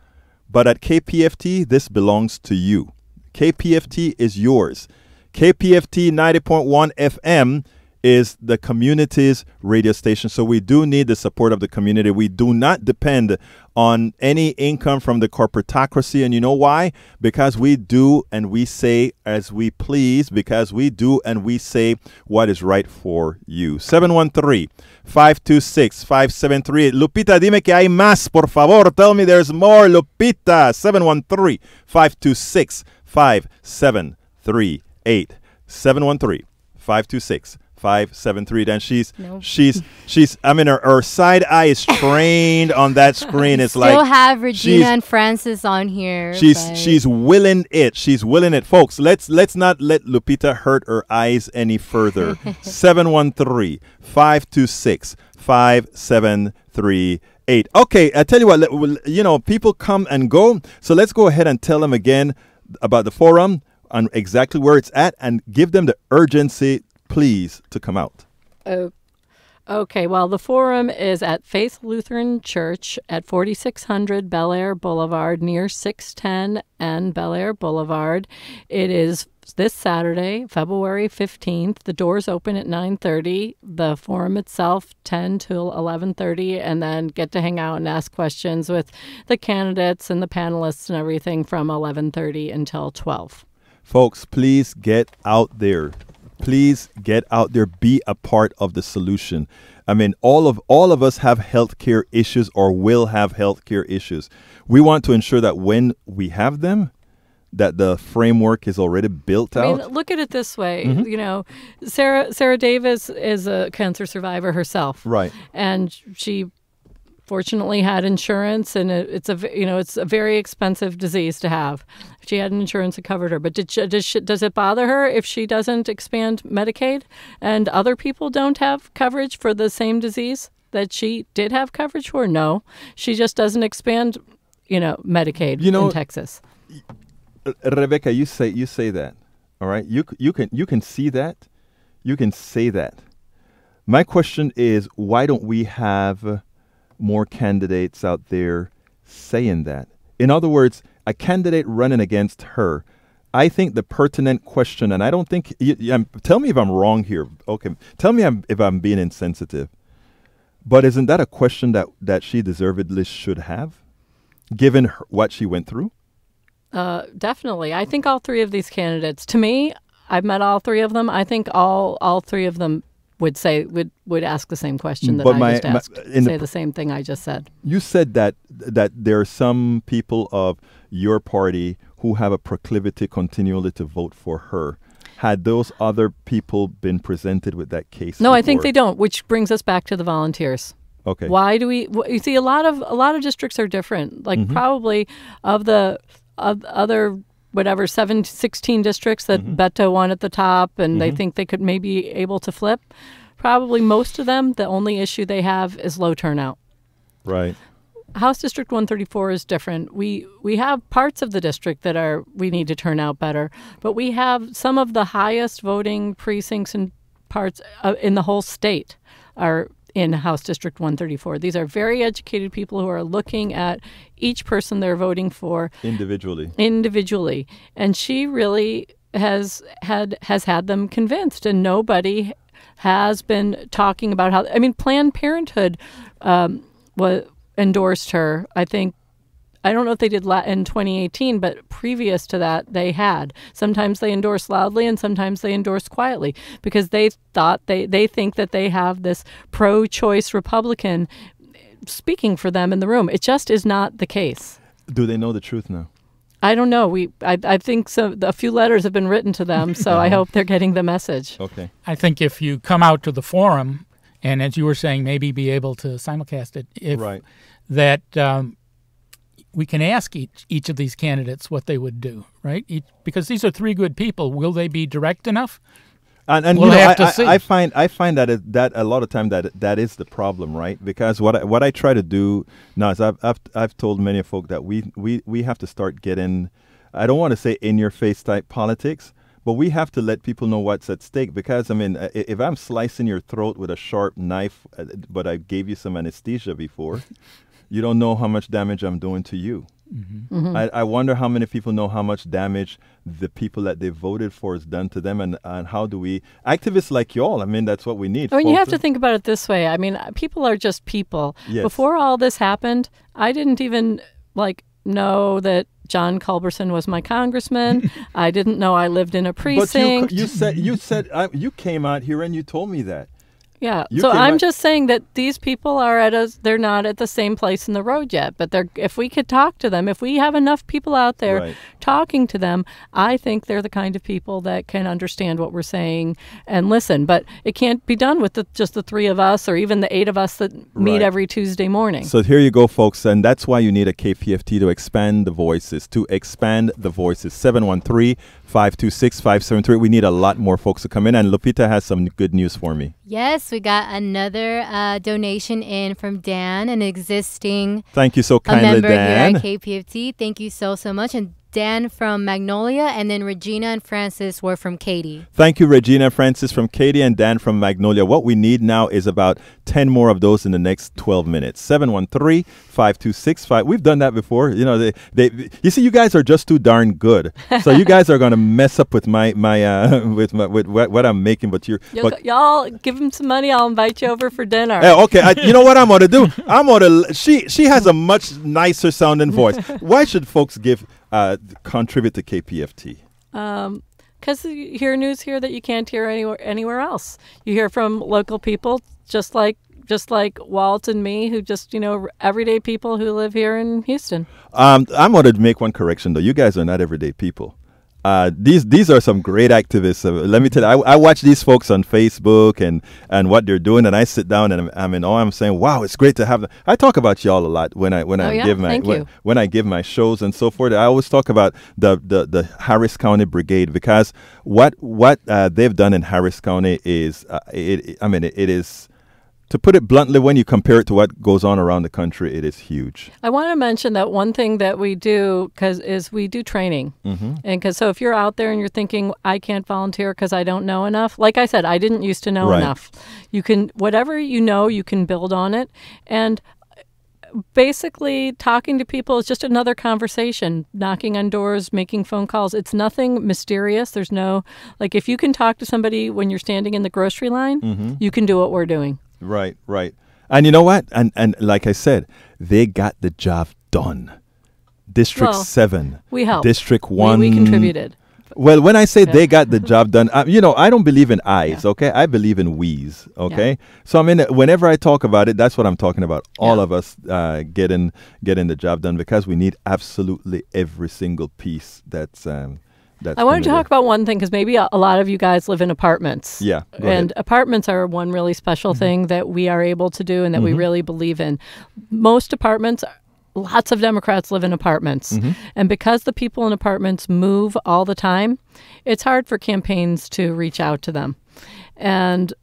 But at KPFT, this belongs to you. KPFT is yours. KPFT 90.1 FM is the community's radio station. So we do need the support of the community. We do not depend on any income from the corporatocracy. And you know why? Because we do and we say as we please, because we do and we say what is right for you. 713-526-5738. Lupita, dime que hay más, por favor. Tell me there's more, Lupita. 713-526-5738. 713-526-5738. 573. And she's I mean her side eye is trained on that screen. It's like still have Regina and Francis on here. She's willing it. She's willing it. Folks, let's not let Lupita hurt her eyes any further. 713-526-5738. Okay, I tell you what, people come and go. So let's go ahead and tell them again about the forum and exactly where it's at and give them the urgency, please, to come out. Okay, well, the forum is at Faith Lutheran Church at 4600 Bel Air Boulevard near 610 and Bel Air Boulevard. It is this Saturday, February 15th. The doors open at 9:30. The forum itself 10 till 11:30, and then get to hang out and ask questions with the candidates and the panelists and everything from 11:30 until 12. Folks, please get out there. Please get out there. Be a part of the solution. I mean, all of us have healthcare issues or will have healthcare issues. We want to ensure that when we have them, that the framework is already built out. I mean, look at it this way. Mm-hmm. Sarah Davis is a cancer survivor herself. Right. And she fortunately had insurance, and it's a very expensive disease to have. She had an insurance that covered her, but does it bother her if she doesn't expand Medicaid and other people don't have coverage for the same disease that she did have coverage for? No, she just doesn't expand, Medicaid in Texas. Rebecca, you say that, all right? You can see that, you can say that. My question is, why don't we have more candidates out there saying that? In other words, a candidate running against her. I think the pertinent question, and I don't think, tell me if I'm wrong here. Okay, tell me if I'm being insensitive. But isn't that a question that she deservedly should have, given what she went through? Definitely. I think all three of these candidates, to me, I've met all three of them. I think all three of them would ask the same question that I just asked. Say the same thing I just said. You said that there are some people of your party who have a proclivity continually to vote for her. Had those other people been presented with that case? No, before? I think they don't, which brings us back to the volunteers. Okay. Why do we? You see, a lot of districts are different. Like probably of the other 16 districts that Beto won at the top, and they think they could maybe able to flip. Probably most of them, the only issue they have is low turnout. Right. House District 134 is different. We have parts of the district that we need to turn out better, but we have some of the highest voting precincts and parts in the whole state are in House District 134. These are very educated people who are looking at each person they're voting for individually. And she really has had them convinced, and nobody has been talking about how. I mean, Planned Parenthood endorsed her. I don't know if they did in 2018, but previous to that, they had. Sometimes they endorse loudly and sometimes they endorse quietly because they think that they have this pro-choice Republican speaking for them in the room. It just is not the case. Do they know the truth now? I don't know. I think so. A few letters have been written to them, so I hope they're getting the message. Okay. I think if you come out to the forum, and as you were saying, maybe be able to simulcast it, right. that we can ask each of these candidates what they would do, right? Because these are three good people. Will they be direct enough? And we'll you know, have to see. I find that a lot of time that is the problem, right? Because what I try to do now is I've told many folk that we have to start getting, I don't want to say in your face type politics, but we have to let people know what's at stake. Because I mean, if I'm slicing your throat with a sharp knife, but I gave you some anesthesia before, you don't know how much damage I'm doing to you. Mm-hmm. Mm-hmm. I wonder how many people know how much damage the people that they voted for has done to them, and how do we, activists like y'all, I mean, that's what we need. I mean, you have to think about it this way. I mean, people are just people. Yes. Before all this happened, I didn't even know that John Culberson was my congressman. I didn't know I lived in a precinct. But you said you came out here and you told me that. Yeah. You So came I'm out- just saying that these people are they're not at the same place in the road yet, but if we could talk to them, if we have enough people out there Right. talking to them, I think they're the kind of people that can understand what we're saying and listen. But it can't be done with just the three of us or even the eight of us that meet Right. every Tuesday morning. So here you go, folks, and that's why you need a KPFT to expand the voices. 713-526-5738. We need a lot more folks to come in, and Lupita has some good news for me. Yes, we got another donation in from Dan, an existing Thank you so a kindly, member Dan. here at KPFT. Thank you so much. And Dan from Magnolia, and then Regina and Francis were from Katy. Thank you, Regina Francis from Katy and Dan from Magnolia. What we need now is about 10 more of those in the next 12 minutes. 713-526-5. We've done that before. You know, you see, you guys are just too darn good. So you guys are going to mess up with with what I'm making. But Y'all give him some money. I'll invite you over for dinner. Okay, you know what I'm going to do? She has a much nicer sounding voice. Why should folks contribute to KPFT? Because you hear news here that you can't hear anywhere else. You hear from local people, just like Walt and me, who everyday people who live here in Houston. I'm going to make one correction, though. You guys are not everyday people. These are some great activists. Let me tell you, I watch these folks on Facebook and what they're doing, and I sit down and I'm in awe. I'm saying, wow, it's great to have them. I talk about y'all a lot when I give my shows and so forth. I always talk about the Harris County Brigade, because what they've done in Harris County is it is. To put it bluntly, when you compare it to what goes on around the country, it is huge. I want to mention that one thing that we do is we do training. Mm-hmm. And so if you're out there and you're thinking, I can't volunteer because I don't know enough, like I said, I didn't used to know enough. You can, whatever you know, you can build on it. And basically talking to people is just another conversation, knocking on doors, making phone calls. It's nothing mysterious. There's no, if you can talk to somebody when you're standing in the grocery line, Mm-hmm. you can do what we're doing. Right. And you know what? And like I said, they got the job done. District 7. We helped. District 1. We contributed. Well, when I say they got the job done, I don't believe in I's, okay? I believe in we's, okay? Yeah. So, whenever I talk about it, that's what I'm talking about. All of us getting the job done, because we need absolutely every single piece that's I want to talk about one thing, because maybe a lot of you guys live in apartments. Yeah. Go And ahead. apartments are one really special thing that we are able to do and that we really believe in. Most apartments, lots of Democrats live in apartments. And because the people in apartments move all the time, it's hard for campaigns to reach out to them. And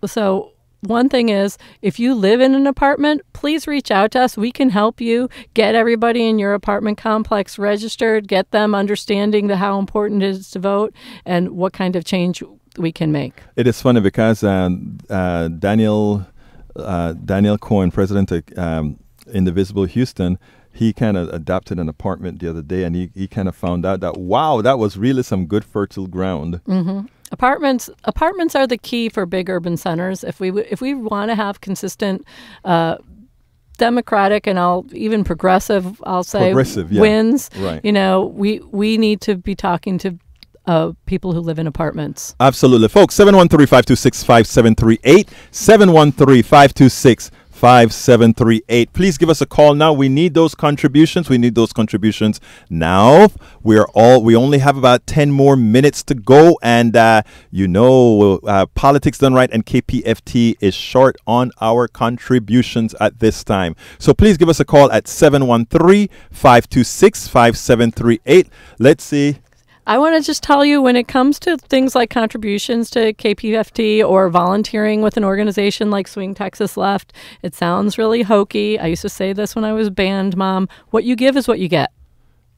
so one thing is, if you live in an apartment, please reach out to us. We can help you get everybody in your apartment complex registered, get them understanding how important it is to vote and what kind of change we can make. It is funny because Daniel Cohen, president of Indivisible Houston, he kind of adopted an apartment the other day, and he kind of found out that, wow, that was really some good fertile ground. Mm-hmm. Apartments are the key for big urban centers. If we want to have consistent Democratic and even progressive, wins, right. We need to be talking to people who live in apartments. Absolutely. Folks, 713-526-5738, 713-526-5738. Please give us a call now. We need those contributions. We need those contributions now. We only have about 10 more minutes to go, and Politics Done Right and KPFT is short on our contributions at this time. So please give us a call at 713-526-5738. Let's see. I want to just tell you, when it comes to things like contributions to KPFT or volunteering with an organization like Swing Texas Left, it sounds really hokey. I used to say this when I was band mom. What you give is what you get.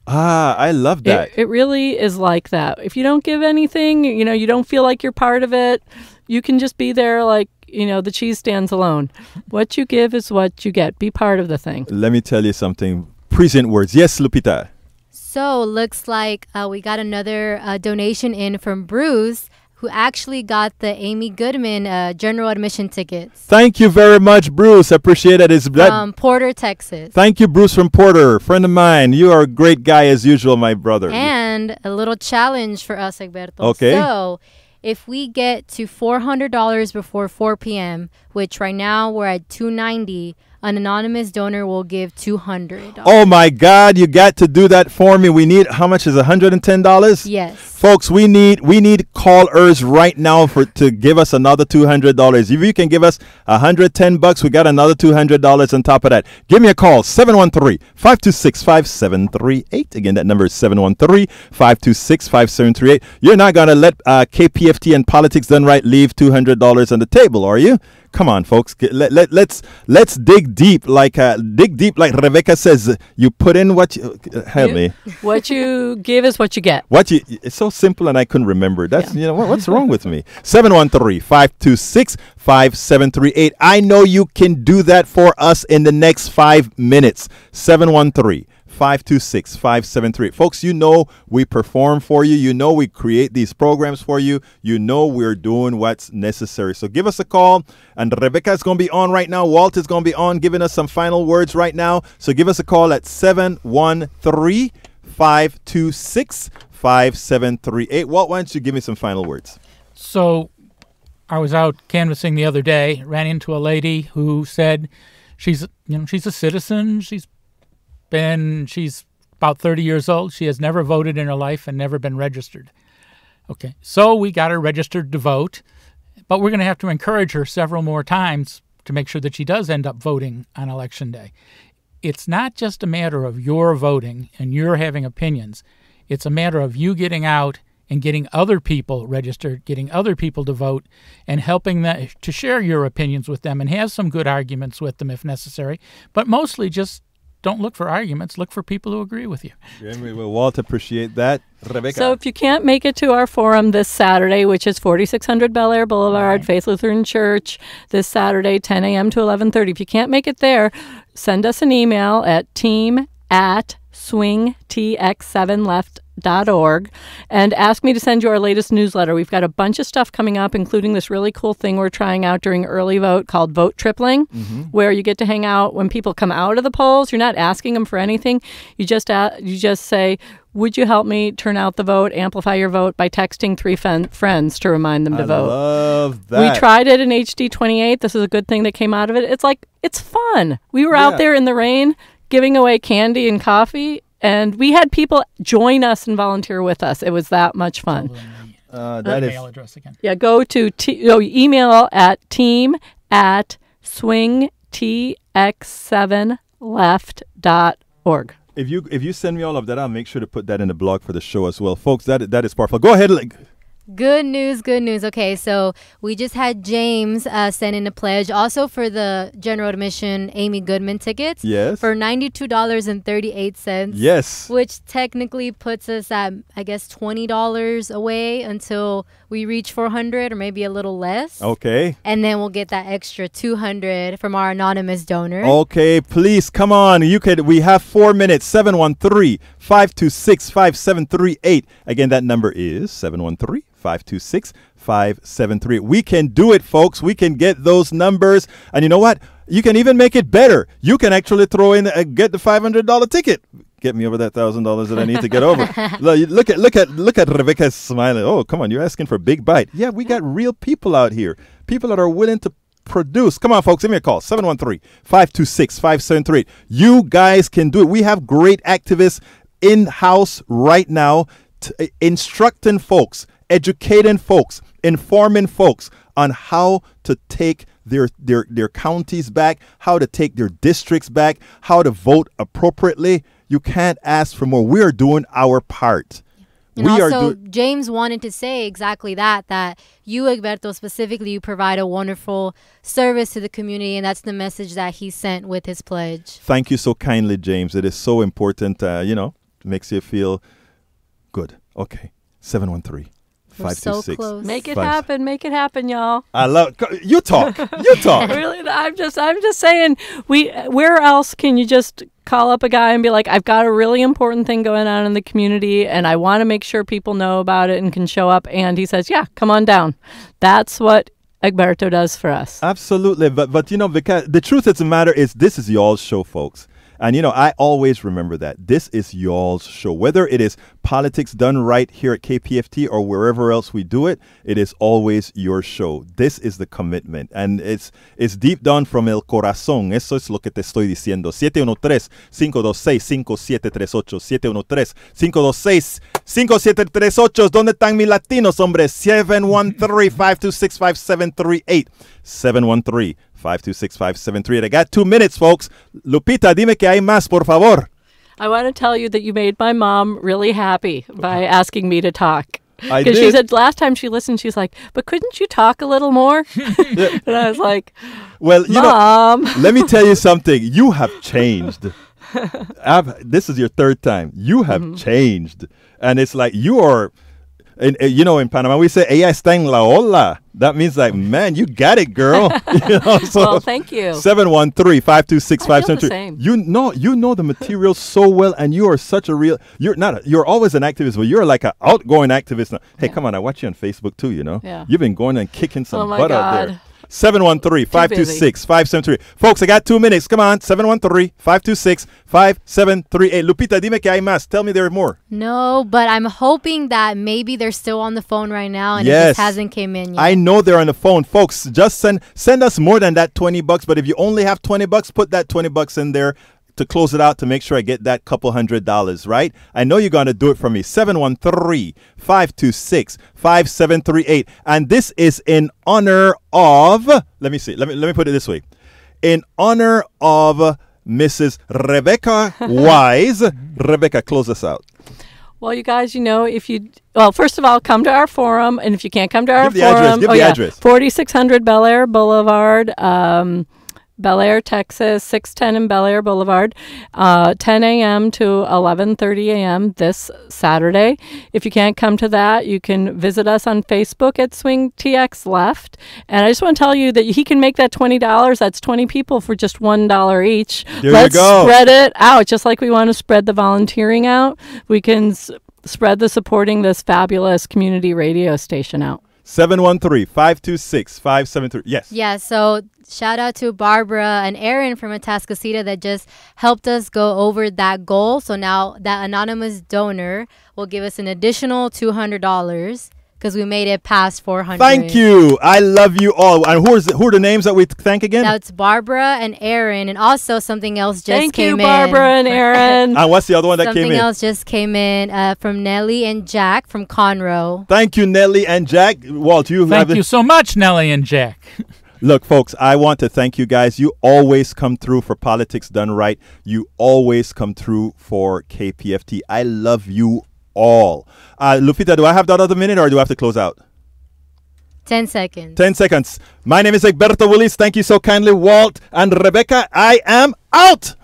Ah, I love that. It really is like that. If you don't give anything, you don't feel like you're part of it, you can just be there like, the cheese stands alone. What you give is what you get. Be part of the thing. Let me tell you something. Present words. Yes, Lupita. So looks like we got another donation in from Bruce, who actually got the Amy Goodman general admission tickets. Thank you very much, Bruce. I appreciate it. From Porter, Texas. Thank you, Bruce from Porter, friend of mine. You are a great guy as usual, my brother. And a little challenge for us, Egberto. Okay. So if we get to $400 before 4 p.m., which right now we're at $290, an anonymous donor will give $200. Oh my God, you got to do that for me. We need, how much is $110? Yes. Folks, we need callers right now to give us another $200. If you can give us $110, we got another $200 on top of that. Give me a call, 713-526-5738. Again, that number is 713-526-5738. You're not going to let KPFT and Politics Done Right leave $200 on the table, are you? Come on, folks. Let's dig deep, like Rebecca says. You put in what you help me. What you give is what you get. It's so simple, and I couldn't remember. That's what's wrong with me. 713-526-5738. I know you can do that for us in the next 5 minutes. 713-526-5738. Folks, we perform for you. We create these programs for you. We're doing what's necessary. So give us a call. And Rebecca's going to be on right now. Walt is going to be on giving us some final words right now. So give us a call at 713-526-5738. Walt, why don't you give me some final words? So I was out canvassing the other day, ran into a lady who said she's a citizen. She's about 30 years old. She has never voted in her life and never been registered. Okay, so we got her registered to vote, but we're going to have to encourage her several more times to make sure that she does end up voting on Election Day. It's not just a matter of your voting and you're having opinions. It's a matter of you getting out and getting other people registered, getting other people to vote, and helping them to share your opinions with them and have some good arguments with them if necessary, but mostly just don't look for arguments. Look for people who agree with you. Well, Walt, appreciate that. Rebecca. So if you can't make it to our forum this Saturday, which is 4600 Bel Air Boulevard, Faith Lutheran Church, this Saturday, 10 a.m. to 11:30. If you can't make it there, send us an email at team@swingtx7left.org and ask me to send you our latest newsletter. We've got a bunch of stuff coming up, including this really cool thing we're trying out during early vote called vote tripling, where you get to hang out when people come out of the polls. You're not asking them for anything. You just say, would you help me turn out the vote, amplify your vote by texting 3 friends to remind them to vote. I love that. We tried it in HD 28. This is a good thing that came out of it. It's fun. We were out there in the rain giving away candy and coffee, and we had people join us and volunteer with us. It was that much fun. That email address again. Yeah, go to email at team@swingtx7left.org. If you send me all of that, I'll make sure to put that in the blog for the show as well. Folks, that is powerful. Go ahead. Good news. Okay, so we just had James send in a pledge also for the general admission Amy Goodman tickets. Yes. For $92.38. Yes. Which technically puts us at, I guess, $20 away until we reach 400 or maybe a little less. Okay. And then we'll get that extra 200 from our anonymous donor. Okay, please, come on. We have 4 minutes. 713-526-5738. Again, that number is 713-526-5738. We can do it, folks. We can get those numbers. And you know what? You can even make it better. You can actually throw in get the $500 ticket. Get me over that $1,000 that I need to get over. Look at Rebecca smiling. Oh, come on, you're asking for a big bite. Yeah, we got real people out here. People that are willing to produce. Come on, folks, give me a call. 713-526-5738. You guys can do it. We have great activists in-house right now instructing folks, educating folks, informing folks on how to take their counties back, how to take their districts back, how to vote appropriately. You can't ask for more. We are doing our part. And also, James wanted to say exactly that you, Egberto, specifically, you provide a wonderful service to the community, and that's the message that he sent with his pledge. Thank you so kindly, James. It is so important, makes you feel good. Okay, 713. We're so close. Make it happen, y'all. I love you. Talk. Really, I'm just saying. Where else can you just call up a guy and be like, I've got a really important thing going on in the community, and I want to make sure people know about it and can show up. And he says, yeah, come on down. That's what Egberto does for us. Absolutely, but because the truth of the matter is, this is y'all's show, folks. And, I always remember that. This is y'all's show. Whether it is politics done right here at KPFT or wherever else we do it, it is always your show. This is the commitment. And it's deep down from el corazón. Eso es lo que te estoy diciendo. 713-526-5738. 713-526-5738. ¿Dónde están mis latinos, hombre? 713-526-5738. 713-526-5738. I got 2 minutes, folks. Lupita, dime que hay más, por favor. I want to tell you that you made my mom really happy by asking me to talk. Because she said last time she listened, she's like, but couldn't you talk a little more? And I was like, well, Mom. Let me tell you something. You have changed. This is your third time. You have changed. And it's like you are... in Panama, we say, ella está en la ola. That means like, man, you got it, girl. Well, thank you. 713-526-5738. You know the material so well, and you are such a real, you're always an activist, but you're like an outgoing activist now. Hey, come on, I watch you on Facebook too, Yeah. You've been going and kicking some butt God. out there. 713-526-5738. Folks, I got 2 minutes. Come on, 713-526-5738. Lupita, dime que hay más. Tell me there are more. No, but I'm hoping that maybe they're still on the phone right now and it just hasn't came in yet. I know they're on the phone. Folks, just send us more than that $20, but if you only have $20, put that $20 in there to close it out to make sure I get that couple $100, right? I know you're going to do it for me. 713-526-5738. And this is in honor of, let me see, let me put it this way. In honor of Mrs. Rebecca Wise. Rebecca, close us out. Well, you guys, first of all, come to our forum. And if you can't come to our forum, give the address. 4600 Bel Air Boulevard, Bel Air, Texas, 610 in Bel Air Boulevard, 10 a.m. to 11:30 a.m. this Saturday. If you can't come to that, you can visit us on Facebook at Swing TX Left. And I just want to tell you that he can make that $20. That's 20 people for just $1 each. Let's spread it out, just like we want to spread the volunteering out. We can spread the supporting this fabulous community radio station out. 713-526-5738. Yes. Yeah, so shout out to Barbara and Aaron from Atascocita that just helped us go over that goal. So now that anonymous donor will give us an additional $200 because we made it past 400. Thank you. I love you all. And who are the names that we thank again? That's Barbara and Aaron. And also something else just came in. Thank you, Barbara and Aaron. And what's the other one that came in? Something else just came in from Nellie and Jack from Conroe. Thank you, Nellie and Jack. Walt, thank you so much, Nellie and Jack. Look, folks, I want to thank you guys. You always come through for Politics Done Right. You always come through for KPFT. I love you all. Lupita, do I have that other minute or do I have to close out? 10 seconds. 10 seconds. My name is Egberto Willis. Thank you so kindly, Walt and Rebecca. I am out.